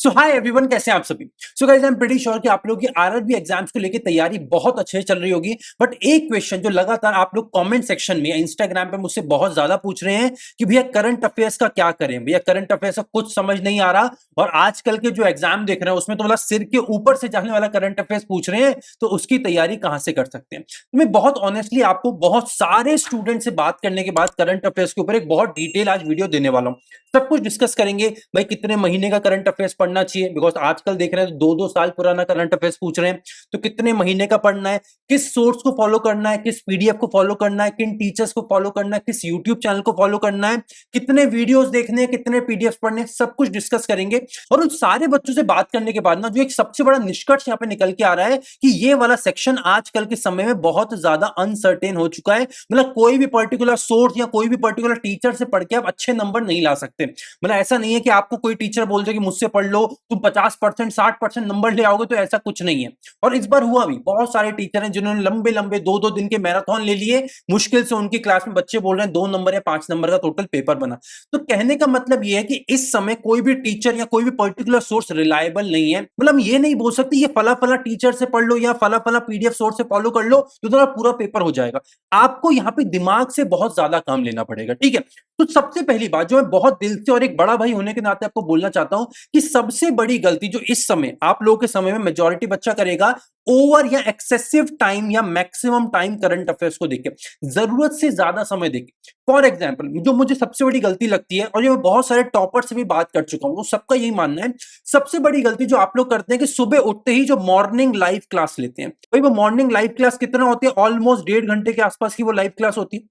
सो hi everyone, कैसे हैं आप सभी। So guys, I am pretty sure कि आप लोगों की आरआरबी एग्जाम्स को लेकर तैयारी बहुत अच्छे से चल रही होगी। बट एक क्वेश्चन जो लगातार आप लोग कमेंट सेक्शन में या इंस्टाग्राम पे मुझसे बहुत ज्यादा पूछ रहे हैं कि भैया करंट अफेयर्स का क्या करें, भैया करंट अफेयर्स का कुछ समझ नहीं आ रहा। और आजकल के जो एग्जाम देख रहे हैं उसमें तो मतलब सिर के ऊपर से जाने वाला करंट अफेयर्स पूछ रहे हैं, तो उसकी तैयारी कहां से कर सकते हैं। तो मैं बहुत ऑनेस्टली आपको बहुत सारे स्टूडेंट से बात करने के बाद करंट अफेयर्स के ऊपर एक बहुत डिटेल आज वीडियो देने वाला हूं। सब कुछ डिस्कस करेंगे, भाई कितने महीने का करंट अफेयर्स पढ़ना चाहिए, बिकॉज आजकल देख रहे हैं दो दो साल पुराना करंट अफेयर्स पूछ रहे हैं। तो कितने महीने का पढ़ना है, किस सोर्स को फॉलो करना है, किस पीडीएफ को फॉलो करना है, किन टीचर्स को फॉलो करना है, किस यूट्यूब चैनल को फॉलो करना है, कितने वीडियोस देखने हैं, कितने पीडीएफ पढ़ने हैं, सब कुछ डिस्कस करेंगे। और उन सारे बच्चों से बात करने के बाद ना जो एक सबसे बड़ा निष्कर्ष यहाँ पे निकल के आ रहा है कि ये वाला सेक्शन आजकल के समय में बहुत ज्यादा अनसर्टेन हो चुका है। मतलब कोई भी पर्टिकुलर सोर्स या कोई भी पर्टिकुलर टीचर से पढ़ के आप अच्छे नंबर नहीं ला सकते। मतलब ऐसा नहीं है कि आपको कोई टीचर बोल दे कि मुझसे पढ़ लो, तुम 50% 60% नंबर ले आओगे, तो ऐसा कुछ नहीं है। और इस बार हुआ भी, बहुत सारे टीचर हैं जिन्होंने लंबे लंबे 2-2 दिन के मैराथन ले लिए। मुश्किल से उनकी क्लास में बच्चे बोल रहे हैं 2 नंबर या 5 नंबर का टोटल पेपर बना। तो कहने का मतलब यह है कि इस समय कोई भी टीचर या कोई भी पर्टिकुलर सोर्स रिलायबल नहीं है। मतलब ये नहीं बोल सकते ये फला फला टीचर से पढ़ लो या फला फला पीडीएफ सोर्स से फॉलो कर लो तो तुम्हारा पूरा पेपर हो जाएगा। आपको यहां पे दिमाग से बहुत ज्यादा काम लेना पड़ेगा, ठीक है। तो सबसे पहली बात जो मैं बहुत दिल से और एक बड़ा भाई होने के नाते आपको बोलना चाहता हूं कि सबसे बड़ी गलती जो इस समय आप लोगों के समय में मेजॉरिटी बच्चा करेगा, ओवर या एक्सेसिव टाइम या मैक्सिमम टाइम करंट अफेयर्स को देखे, जरूरत से ज्यादा समय देखे। फॉर एग्जाम्पल जो मुझे सबसे बड़ी गलती लगती है और ये मैं बहुत सारे टॉपर से भी बात कर चुका हूं, तो सबका यही मानना है, सबसे बड़ी गलती जो आप लोग करते हैं कि सुबह उठते ही जो मॉर्निंग लाइव क्लास लेते हैं। भाई वो मॉर्निंग लाइव क्लास कितना होती है, ऑलमोस्ट 1.5 घंटे के आसपास की वो लाइव क्लास होती है।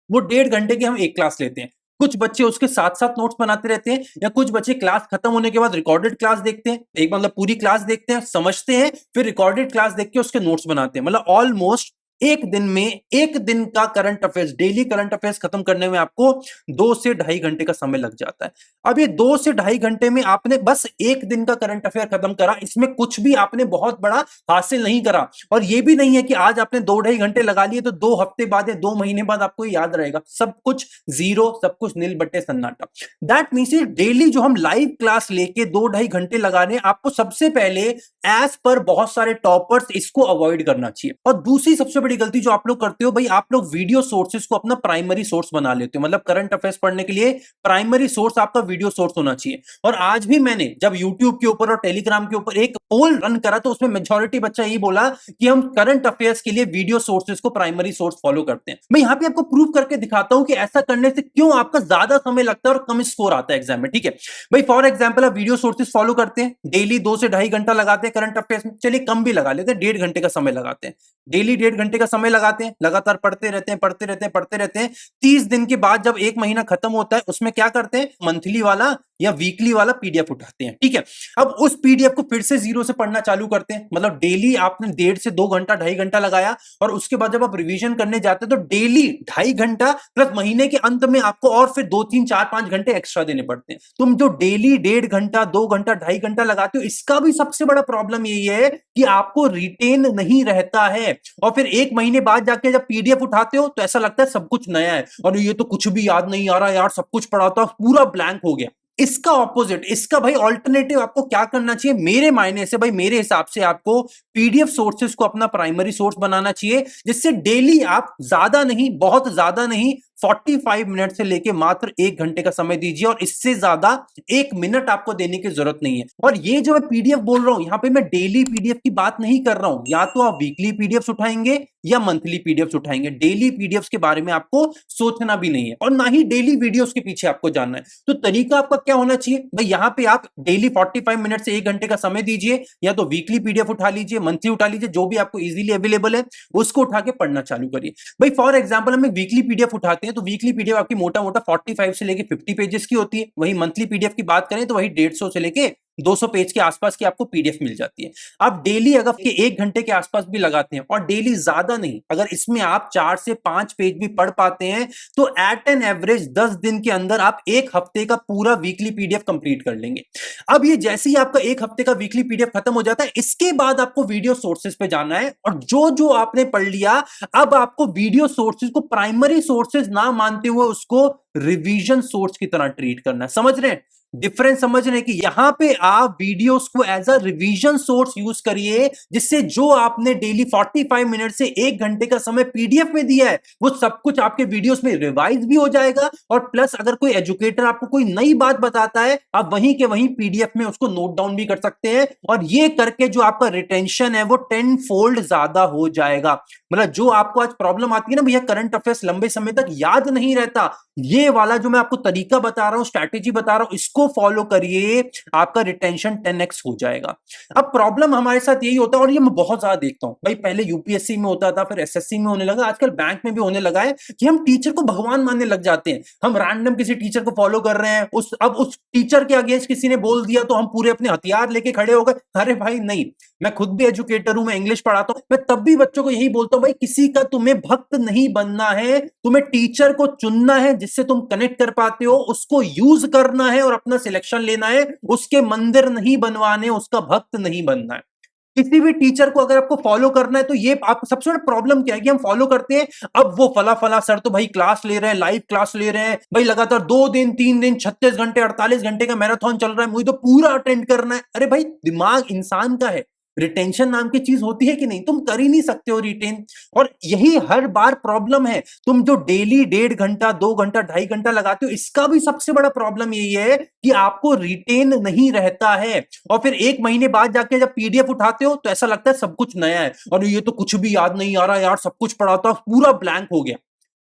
वो 1.5 घंटे की हम एक क्लास लेते हैं। कुछ बच्चे उसके साथ साथ नोट्स बनाते रहते हैं, या कुछ बच्चे क्लास खत्म होने के बाद रिकॉर्डेड क्लास देखते हैं। एक मतलब पूरी क्लास देखते हैं, समझते हैं, फिर रिकॉर्डेड क्लास देख के उसके नोट्स बनाते हैं। मतलब ऑलमोस्ट एक दिन में एक दिन का current affairs, daily current affairs खत्म करने में आपको 2 से ढाई घंटे का समय लग जाता है। अब ये 2 से ढाई घंटे में आपने बस एक दिन का करंट अफेयर खत्म करा, इसमें कुछ भी आपने बहुत बड़ा हासिल नहीं करा। और ये भी नहीं है कि आज आपने 2-2.5 घंटे लगा लिए तो 2 हफ्ते बाद या 2 महीने बाद आपको याद रहेगा। सब कुछ जीरो, सब कुछ नील बट्टे सन्नाटा। दैट मीन्स डेली जो हम लाइव क्लास लेके 2-2.5 घंटे लगा रहे हैं, आपको सबसे पहले एज पर बहुत सारे टॉपर्स इसको अवॉइड करना चाहिए। और दूसरी सबसे बड़ी गलती जो आप लोग करते हो, भाई आप लोग वीडियो सोर्सेज को अपना प्राइमरी सोर्स बना लेते हो। मतलब करंट अफेयर्स पढ़ने के लिए प्राइमरी सोर्स आपका वीडियो सोर्स होना चाहिए। और आज भी मैंने जब यूट्यूब के ऊपर और टेलीग्राम के ऊपर एक पोल रन करा तो उसमें मेजॉरिटी बच्चा यही बोला कि हम करंट अफेयर्स के लिए वीडियो सोर्सेज को प्राइमरी सोर्स फॉलो करते हैं। मैं यहां पे आपको प्रूव करके दिखाता हूं कि ऐसा करने से क्यों आपका ज्यादा समय लगता है और कम स्कोर आता है एग्जाम में, ठीक है। भाई फॉर एग्जांपल आप वीडियो सोर्सेज फॉलो करते हैं, डेली 2 से ढाई घंटा लगाते हैं करंट अफेयर्स में, चलिए कम भी लगा लेते हैं, 1.5 घंटे का समय लगाते हैं। डेली 1.5 घंटे का समय लगाते हैं, लगातार पढ़ते रहते हैं, पढ़ते रहते हैं, पढ़ते रहते हैं। 30 दिन के बाद जब एक महीना खत्म होता है, उसमें क्या करते हैं, मंथली वाला या वीकली वाला पीडीएफ उठाते हैं, ठीक है। अब उस पीडीएफ को फिर से जीरो से पढ़ना चालू करते हैं। मतलब डेली आपने 1.5 से 2 घंटा 2.5 घंटा लगाया, और उसके बाद जब आप रिवीजन करने जाते हैं तो डेली 2.5 घंटा प्लस महीने के अंत में आपको और फिर 2, 3, 4, 5 घंटे एक्स्ट्रा देने पड़ते हैं। तुम जो डेली 1.5 घंटा 2 घंटा 2.5 घंटा लगाते हो, इसका भी सबसे बड़ा प्रॉब्लम यही है कि आपको रिटेन नहीं रहता है। और फिर एक महीने बाद जाके जब पीडीएफ उठाते हो तो ऐसा लगता है सब कुछ नया है, और ये तो कुछ भी याद नहीं आ रहा यार, सब कुछ पढ़ा था पूरा ब्लैंक हो गया। इसका ऑपोजिट, इसका भाई ऑल्टरनेटिव आपको क्या करना चाहिए, मेरे मायने से भाई, मेरे हिसाब से आपको पीडीएफ सोर्सेज को अपना प्राइमरी सोर्स बनाना चाहिए, जिससे डेली आप ज्यादा नहीं, बहुत ज्यादा नहीं, 45 मिनट से लेके मात्र 1 घंटे का समय दीजिए, और इससे ज्यादा 1 मिनट आपको देने की जरूरत नहीं है। और ये जो मैं पीडीएफ बोल रहा हूं, यहां पे मैं डेली पीडीएफ की बात नहीं कर रहा हूं। या तो आप वीकली पीडीएफ उठाएंगे या मंथली पीडीएफ उठाएंगे, डेली पीडीएफ के बारे में आपको सोचना भी नहीं है, और ना ही डेली वीडियोस के पीछे आपको जानना है। तो तरीका आपका क्या होना चाहिए भाई, यहां पे आप डेली 45 मिनट से 1 घंटे का समय दीजिए, या तो वीकली पीडीएफ उठा लीजिए, मंथली उठा लीजिए, जो भी आपको इजीली अवेलेबल है उसको उठा के पढ़ना चालू करिए। भाई फॉर एग्जांपल हम वीकली पीडीएफ उठाते हैं तो वीकली पीडीएफ आपकी मोटा मोटा 45 से लेके 50 पेजेस की होती है। वही मंथली पीडीएफ की बात करें तो वही 150 से लेके 200 पेज के आसपास की आपको पीडीएफ मिल जाती है। आप डेली अगर के 1 घंटे के आसपास भी लगाते हैं, और डेली ज्यादा नहीं, अगर इसमें आप 4 से 5 पेज भी पढ़ पाते हैं, तो एट एन एवरेज 10 दिन के अंदर आप एक हफ्ते का पूरा वीकली पीडीएफ कंप्लीट कर लेंगे। अब ये जैसे ही आपका एक हफ्ते का वीकली पीडीएफ खत्म हो जाता है, इसके बाद आपको वीडियो सोर्सेज पे जाना है, और जो जो आपने पढ़ लिया, अब आपको वीडियो सोर्सेज को प्राइमरी सोर्सेज ना मानते हुए उसको रिवीजन सोर्स की तरह ट्रीट करना है। समझ रहे हैं, डिफरेंस समझ रहे हैं कि यहां पे आप वीडियोस को as a revision source use करिए, जिससे जो आपने डेली 45 मिनट से 1 घंटे का समय पीडीएफ में दिया है वो सब कुछ आपके वीडियोस में रिवाइज भी हो जाएगा, और प्लस अगर कोई एजुकेटर आपको कोई नई बात बताता है आप वहीं के वहीं पीडीएफ में उसको नोट डाउन भी कर सकते हैं, और ये करके जो आपका रिटेंशन है वो 10 फोल्ड ज्यादा हो जाएगा। मतलब जो आपको आज प्रॉब्लम आती है ना भैया करंट अफेयर्स लंबे समय तक याद नहीं रहता, ये वाला जो मैं आपको तरीका बता रहा हूं, स्ट्रैटेजी बता रहा हूं, इसको फॉलो करिए, आपका रिटेंशन 10x हो जाएगा। अब प्रॉब्लम हमारे साथ यही होता है, और ये मैं बहुत ज्यादा देखता हूं भाई, पहले यूपीएससी में होता था, फिर एसएससी में होने लगा, आजकल बैंक में भी होने लगा है कि हम टीचर को भगवान मानने लग जाते हैं। हम रैंडम किसी टीचर को फॉलो कर रहे हैं, अब उस टीचर के अगेंस्ट किसी ने बोल दिया तो हम पूरे अपने हथियार लेके खड़े हो गए। अरे भाई नहीं, मैं खुद भी एजुकेटर हूं, मैं इंग्लिश पढ़ाता हूं, मैं तब भी बच्चों को यही बोलता हूं भाई किसी का तुम्हें भक्त नहीं बनना है, तुम्हें टीचर को चुनना है जिससे तुम कनेक्ट कर पाते हो, उसको यूज करना है और अपना सिलेक्शन लेना है, उसके मंदिर नहीं बनवाने, उसका भक्त नहीं बनना है। किसी भी टीचर को अगर आपको फॉलो करना है तो ये आप सबसे बड़ा प्रॉब्लम क्या है कि हम फॉलो करते हैं, अब वो फला फला सर तो भाई क्लास ले रहे हैं, लाइव क्लास ले रहे हैं भाई, लगातार 2 दिन 3 दिन 36 घंटे 48 घंटे का मैराथन चल रहा है, मुझे तो पूरा अटेंड करना है। अरे भाई दिमाग इंसान का है, रिटेंशन नाम की चीज होती है कि नहीं, तुम कर ही नहीं सकते हो रिटेन, और यही हर बार प्रॉब्लम है। तुम जो डेली 1.5 घंटा 2 घंटा 2.5 घंटा लगाते हो, इसका भी सबसे बड़ा प्रॉब्लम यही है कि आपको रिटेन नहीं रहता है, और फिर 1 महीने बाद जाके जब पीडीएफ उठाते हो तो ऐसा लगता है सब कुछ नया है, और ये तो कुछ भी याद नहीं आ रहा यार, सब कुछ पढ़ा था पूरा ब्लैंक हो गया।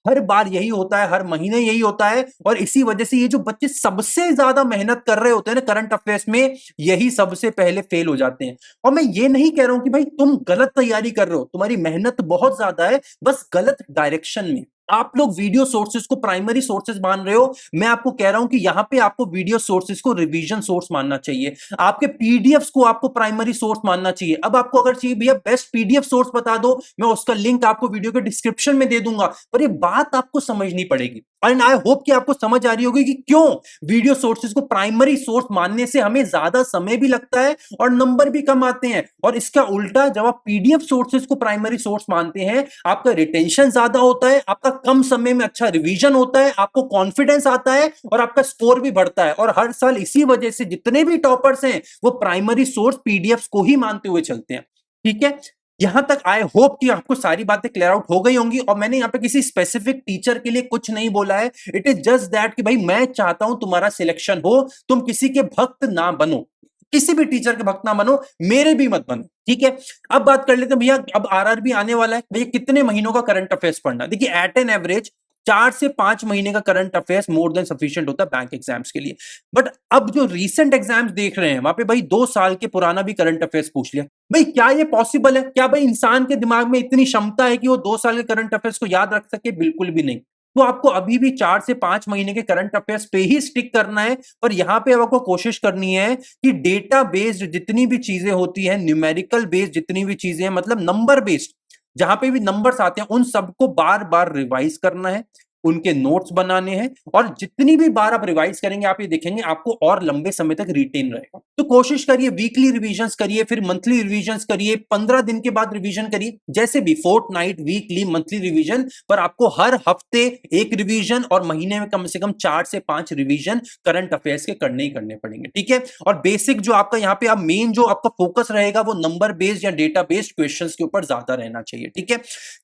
हर बार यही होता है, हर महीने यही होता है, और इसी वजह से ये जो बच्चे सबसे ज्यादा मेहनत कर रहे होते हैं ना करंट अफेयर्स में, यही सबसे पहले फेल हो जाते हैं। और मैं ये नहीं कह रहा हूं कि भाई तुम गलत तैयारी कर रहे हो, तुम्हारी मेहनत बहुत ज्यादा है, बस गलत डायरेक्शन में। आप लोग वीडियो सोर्सेज को प्राइमरी सोर्सेज मान रहे हो, मैं आपको कह रहा हूं कि यहां पे आपको वीडियो सोर्सेज को रिवीजन सोर्स मानना चाहिए, आपके पीडीएफ्स को आपको प्राइमरी सोर्स मानना चाहिए। अब आपको अगर चाहिए भैया बेस्ट पीडीएफ सोर्स बता दो, मैं उसका लिंक आपको वीडियो के डिस्क्रिप्शन में दे दूंगा, पर ये बात आपको समझनी पड़ेगी, एंड आई होप कि आपको समझ आ रही होगी कि क्यों वीडियो सोर्सेज को प्राइमरी सोर्स मानने से हमें ज्यादा समय भी लगता है और नंबर भी कम आते हैं, और इसका उल्टा जब आप पीडीएफ सोर्सेज को प्राइमरी सोर्स मानते हैं, आपका रिटेंशन ज्यादा होता है, आपका कम समय में अच्छा रिवीजन होता है, आपको कॉन्फिडेंस आता है, और आपका स्कोर भी बढ़ता है। और हर साल इसी वजह से जितने भी टॉपर्स हैं वो प्राइमरी सोर्स पीडीएफ को ही मानते हुए चलते हैं। ठीक है, यहां तक आई होप कि आपको सारी बातें क्लियर आउट हो गई होंगी, और मैंने यहां पे किसी स्पेसिफिक टीचर के लिए कुछ नहीं बोला है, इट इज जस्ट दैट कि भाई मैं चाहता हूं तुम्हारा सिलेक्शन हो, तुम किसी के भक्त ना बनो, किसी भी टीचर के भक्त ना बनो, मेरे भी मत बनो। ठीक है, अब बात कर लेते हैं भैया, अब आरआरबी आने वाला है भैया, कितने महीनों का करंट अफेयर्स पढ़ना। देखिए एट एन एवरेज 4 से 5 महीने का current affairs more than sufficient होता है बैंक एग्जाम्स के लिए। बट अब जो रीसेंट एग्जाम्स देख रहे हैं वहां पे भाई 2 साल के पुराना भी करंट अफेयर्स पूछ लिया। भाई क्या ये पॉसिबल है? क्या भाई इंसान के दिमाग में इतनी क्षमता है कि वो 2 साल के करंट अफेयर्स को याद रख सके? बिल्कुल भी नहीं। तो आपको अभी भी 4 से 5 महीने के करंट अफेयर्स पे ही स्टिक करना है, पर यहां पे आपको कोशिश करनी है कि डेटा बेस्ड जितनी भी चीजें होती है, न्यूमेरिकल बेस्ड जितनी भी चीजें हैं, मतलब नंबर बेस्ड जहां पे भी नंबर्स आते हैं, उन सबको बार बार रिवाइज करना है, उनके नोट्स बनाने हैं, और जितनी भी बार आप रिवाइज करेंगे आप ये देखेंगे आपको और लंबे समय तक रिटेन रहेगा। तो कोशिश करिए वीकली रिवीजंस करिए, फिर मंथली रिवीजंस करिए, 15 दिन के बाद रिवीजन करिए, जैसे भी फोर्टनाइट, वीकली, मंथली रिवीजन, पर आपको हर हफ्ते एक रिवीजन और महीने में कम से कम 4 से 5 रिवीजन करंट अफेयर्स के करने ही करने पड़ेंगे। ठीक है, और बेसिक जो आपका यहाँ पे आप मेन जो आपका फोकस रहेगा वो नंबर बेस्ड या डेटा बेस्ड क्वेश्चंस के ऊपर ज्यादा रहना चाहिए। ठीक है,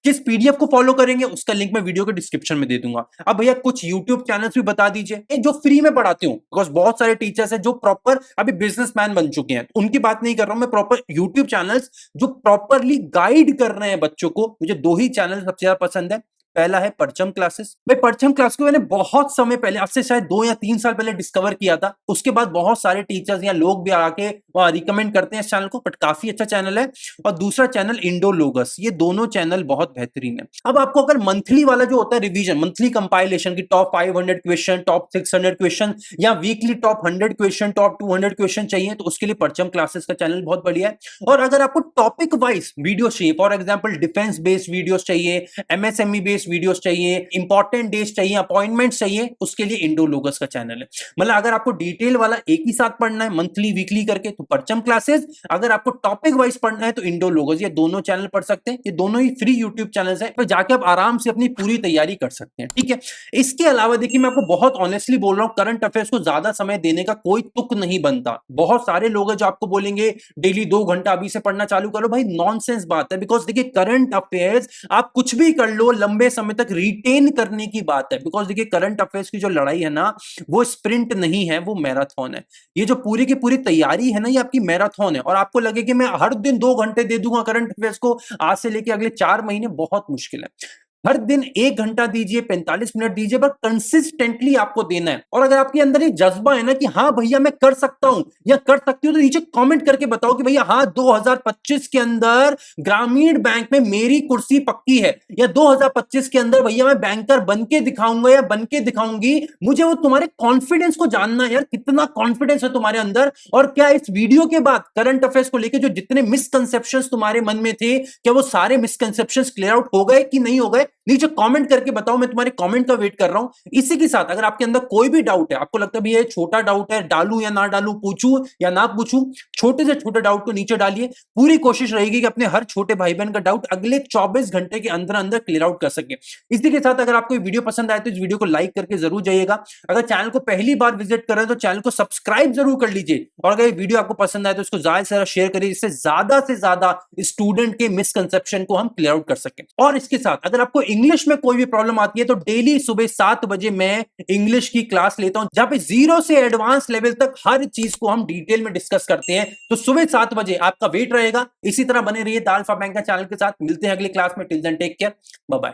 किस पीडीएफ को फॉलो करेंगे उसका लिंक मैं वीडियो के डिस्क्रिप्शन में दे दूंगा। अब भैया कुछ यूट्यूब चैनल्स भी बता दीजिए जो फ्री में पढ़ाते हूं, बिकॉज बहुत सारे टीचर्स हैं जो प्रॉपर अभी बिजनेसमैन बन चुके हैं, उनकी बात नहीं कर रहा हूं मैं, प्रॉपर यूट्यूब चैनल्स जो प्रॉपरली गाइड कर रहे हैं बच्चों को। मुझे 2 ही चैनल सबसे ज्यादा पसंद है, पहला है परचम क्लासेस। भाई परचम क्लास को मैंने बहुत समय पहले, अब से शायद 2 या 3 साल पहले डिस्कवर किया था, उसके बाद बहुत सारे टीचर्स या लोग भी आके रिकमेंड करते हैं इस चैनल को, बट काफी अच्छा चैनल है। और दूसरा चैनल इंडोलोगस, ये दोनों चैनल बहुत बेहतरीन है। अब आपको अगर मंथली वाला जो होता है रिवीजन, मंथली कंपाइलेशन की टॉप 500 क्वेश्चन, टॉप 600 क्वेश्चन, या weekly top 100 question, top 200 question चाहिए, तो उसके लिए परचम क्लासेस का चैनल बहुत बढ़िया है। और अगर आपको टॉपिक वाइज वीडियो चाहिए, for example defence based videos चाहिए, एमएसएमई बेस्ड लेटेस्ट वीडियोस चाहिए, इंपॉर्टेंट डेज चाहिए, अपॉइंटमेंट्स चाहिए, उसके लिए इंडो लोगस का चैनल है। मतलब अगर आपको डिटेल वाला एक ही साथ पढ़ना है मंथली वीकली करके तो परचम क्लासेस, अगर आपको टॉपिक वाइज पढ़ना है तो इंडो लोगस, ये दोनों चैनल पढ़ सकते हैं। ये दोनों ही फ्री यूट्यूब चैनल्स हैं, तो जाके आप आराम से अपनी पूरी तैयारी कर सकते हैं, ठीक है। इसके अलावा देखिए मैं आपको बहुत ऑनेस्टली बोल रहा हूं, करंट अफेयर्स को ज्यादा समय देने का कोई तुक नहीं बनता। बहुत सारे लोग हैं जो आपको बोलेंगे डेली 2 घंटा अभी से पढ़ना चालू करो, भाई नॉनसेंस बात है। बिकॉज देखिए करंट अफेयर्स आप कुछ भी कर लो, लंबे समय तक रिटेन करने की बात है। बिकॉज देखिए करंट अफेयर्स की जो लड़ाई है ना, वो स्प्रिंट नहीं है, वो मैराथन है। ये जो पूरी की पूरी तैयारी है ना, ये आपकी मैराथन है। और आपको लगे कि मैं हर दिन 2 घंटे दे दूंगा करंट अफेयर्स को आज से लेके अगले 4 महीने, बहुत मुश्किल है। हर दिन 1 घंटा दीजिए, 45 मिनट दीजिए, बट कंसिस्टेंटली आपको देना है। और अगर आपके अंदर ये जज्बा है ना कि हाँ भैया मैं कर सकता हूं या कर सकती हूं, तो नीचे कमेंट करके बताओ कि भैया हाँ 2025 के अंदर ग्रामीण बैंक में मेरी कुर्सी पक्की है, या 2025 के अंदर भैया मैं बैंकर बन के दिखाऊंगा या बन के दिखाऊंगी। मुझे वो तुम्हारे कॉन्फिडेंस को जानना है यार, कितना कॉन्फिडेंस है तुम्हारे अंदर। और क्या इस वीडियो के बाद करंट अफेयर्स को लेकर जो जितने मिसकंसेप्शंस तुम्हारे मन में थे, क्या वो सारे मिसकंसेप्शंस क्लियर आउट हो गए कि नहीं हो गए? नीचे कमेंट करके बताओ, मैं तुम्हारे कमेंट का वेट कर रहा हूं। इसी के साथ अगर आपके अंदर कोई भी डाउट है, आपको लगता है भी ये छोटा डाउट है, डालूं या ना डालूं, पूछूं या ना पूछूं, छोटे से छोटे डाउट को नीचे डालिए। पूरी कोशिश रहेगी कि अपने हर छोटे भाई बहन का डाउट अगले 24 घंटे के अंदर अंदर क्लियर आउट कर सके। इसी के साथ अगर आपको ये वीडियो पसंद आए तो इस वीडियो को लाइक करके जरूर जाइएगा। अगर चैनल को पहली बार विजिट कर रहे हैं तो चैनल को सब्सक्राइब जरूर कर लीजिए। और अगर ये वीडियो आपको पसंद आए तो इसको ज्यादा से ज्यादा शेयर करिए, जिससे से ज्यादा स्टूडेंट के मिसकंसेप्शन को हम क्लियर आउट कर सकें। और इसके साथ अगर आपको इंग्लिश में कोई भी प्रॉब्लम आती है तो डेली सुबह 7 बजे मैं इंग्लिश की क्लास लेता हूं, जहां पे 0 से एडवांस लेवल तक हर चीज को हम डिटेल में डिस्कस करते हैं। तो सुबह 7 बजे आपका वेट रहेगा। इसी तरह बने रहिए द अल्फा बैंक का चैनल के साथ। मिलते हैं अगली क्लास में। Till then take care, bye bye.